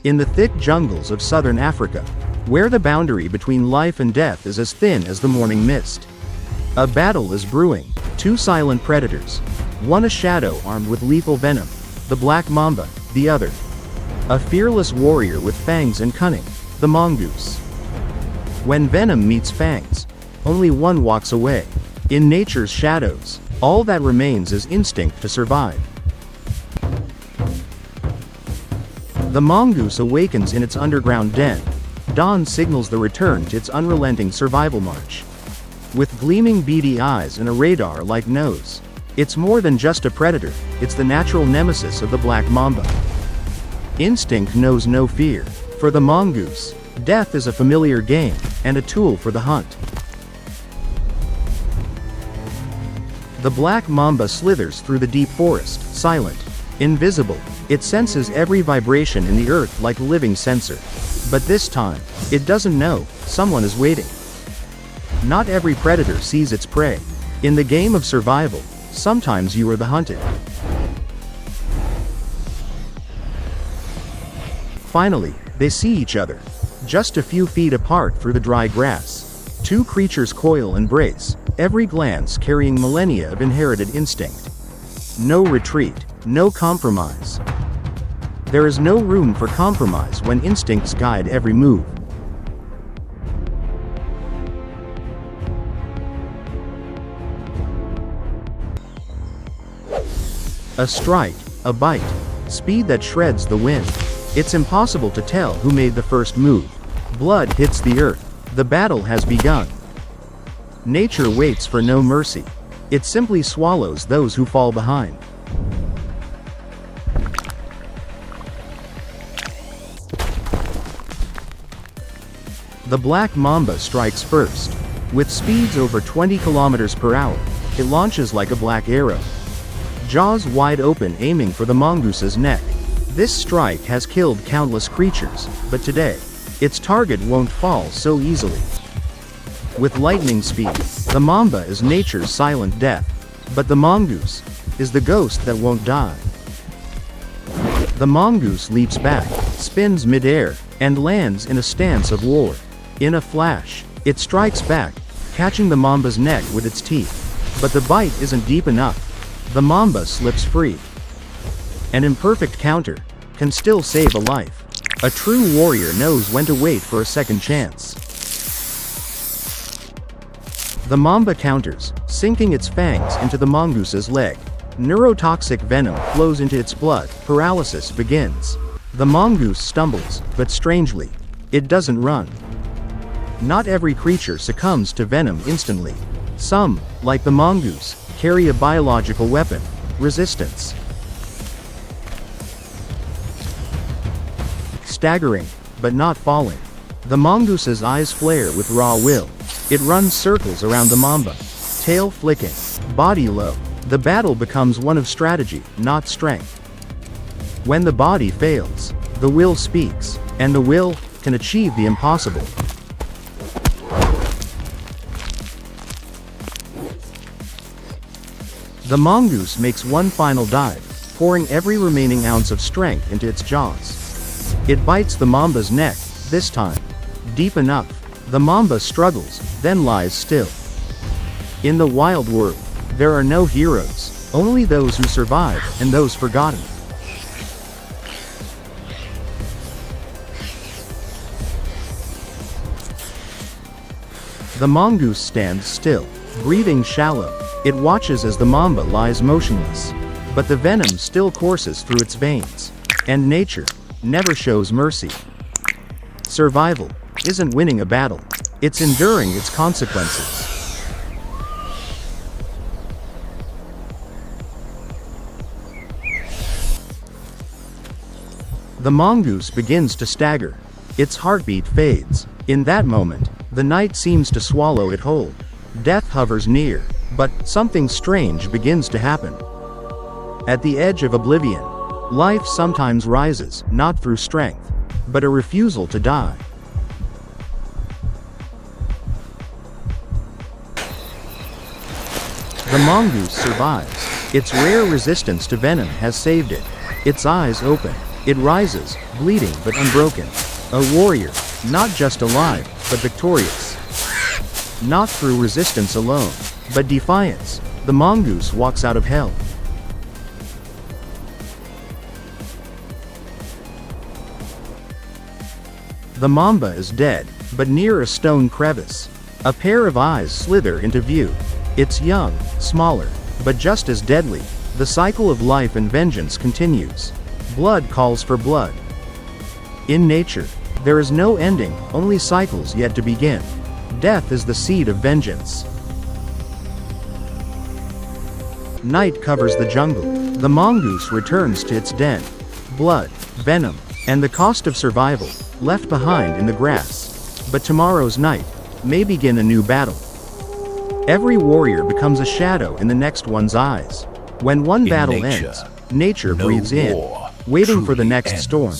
In the thick jungles of southern Africa, where the boundary between life and death is as thin as the morning mist, a battle is brewing. Two silent predators. One a shadow armed with lethal venom, the black mamba; the other, a fearless warrior with fangs and cunning, the mongoose. When venom meets fangs, only one walks away. In nature's shadows, all that remains is instinct to survive. The mongoose awakens in its underground den. Dawn signals the return to its unrelenting survival march. With gleaming beady eyes and a radar-like nose, it's more than just a predator, it's the natural nemesis of the black mamba. Instinct knows no fear. For the mongoose, death is a familiar game, and a tool for the hunt. The black mamba slithers through the deep forest, silent, invisible. It senses every vibration in the earth like a living sensor. But this time, it doesn't know, someone is waiting. Not every predator sees its prey. In the game of survival, sometimes you are the hunted. Finally, they see each other. Just a few feet apart through the dry grass. Two creatures coil and brace, every glance carrying millennia of inherited instinct. No retreat, no compromise. There is no room for compromise when instincts guide every move. A strike, a bite, speed that shreds the wind. It's impossible to tell who made the first move. Blood hits the earth. The battle has begun. Nature waits for no mercy. It simply swallows those who fall behind. The black mamba strikes first. With speeds over 20 kilometers per hour, it launches like a black arrow. Jaws wide open, aiming for the mongoose's neck. This strike has killed countless creatures, but today, its target won't fall so easily. With lightning speed, the mamba is nature's silent death. But the mongoose is the ghost that won't die. The mongoose leaps back, spins mid-air, and lands in a stance of war. In a flash, it strikes back, catching the mamba's neck with its teeth. But the bite isn't deep enough. The mamba slips free. An imperfect counter can still save a life. A true warrior knows when to wait for a second chance. The mamba counters, sinking its fangs into the mongoose's leg. Neurotoxic venom flows into its blood. Paralysis begins. The mongoose stumbles, but strangely, it doesn't run. Not every creature succumbs to venom instantly. Some, like the mongoose, carry a biological weapon: resistance. Staggering, but not falling. The mongoose's eyes flare with raw will. It runs circles around the mamba, tail flicking, body low. The battle becomes one of strategy, not strength. When the body fails, the will speaks, and the will can achieve the impossible. The mongoose makes one final dive, pouring every remaining ounce of strength into its jaws. It bites the mamba's neck, this time deep enough. The mamba struggles, then lies still. In the wild world, there are no heroes, only those who survive and those forgotten. The mongoose stands still, breathing shallow. It watches as the mamba lies motionless. But the venom still courses through its veins. And nature never shows mercy. Survival isn't winning a battle. It's enduring its consequences. The mongoose begins to stagger. Its heartbeat fades. In that moment, the night seems to swallow it whole. Death hovers near. But something strange begins to happen. At the edge of oblivion, life sometimes rises, not through strength, but a refusal to die. The mongoose survives. Its rare resistance to venom has saved it. Its eyes open, It rises, bleeding but unbroken. A warrior, not just alive, but victorious. Not through resistance alone, but defiance, the mongoose walks out of hell. The mamba is dead, but near a stone crevice. A pair of eyes slither into view. It's young, smaller, but just as deadly. The cycle of life and vengeance continues. Blood calls for blood. In nature, there is no ending, only cycles yet to begin. Death is the seed of vengeance. Night covers the jungle. The mongoose returns to its den. Blood, venom, and the cost of survival, left behind in the grass. But tomorrow's night may begin a new battle. Every warrior becomes a shadow in the next one's eyes. When one battle ends, nature breathes in, waiting for the next storm.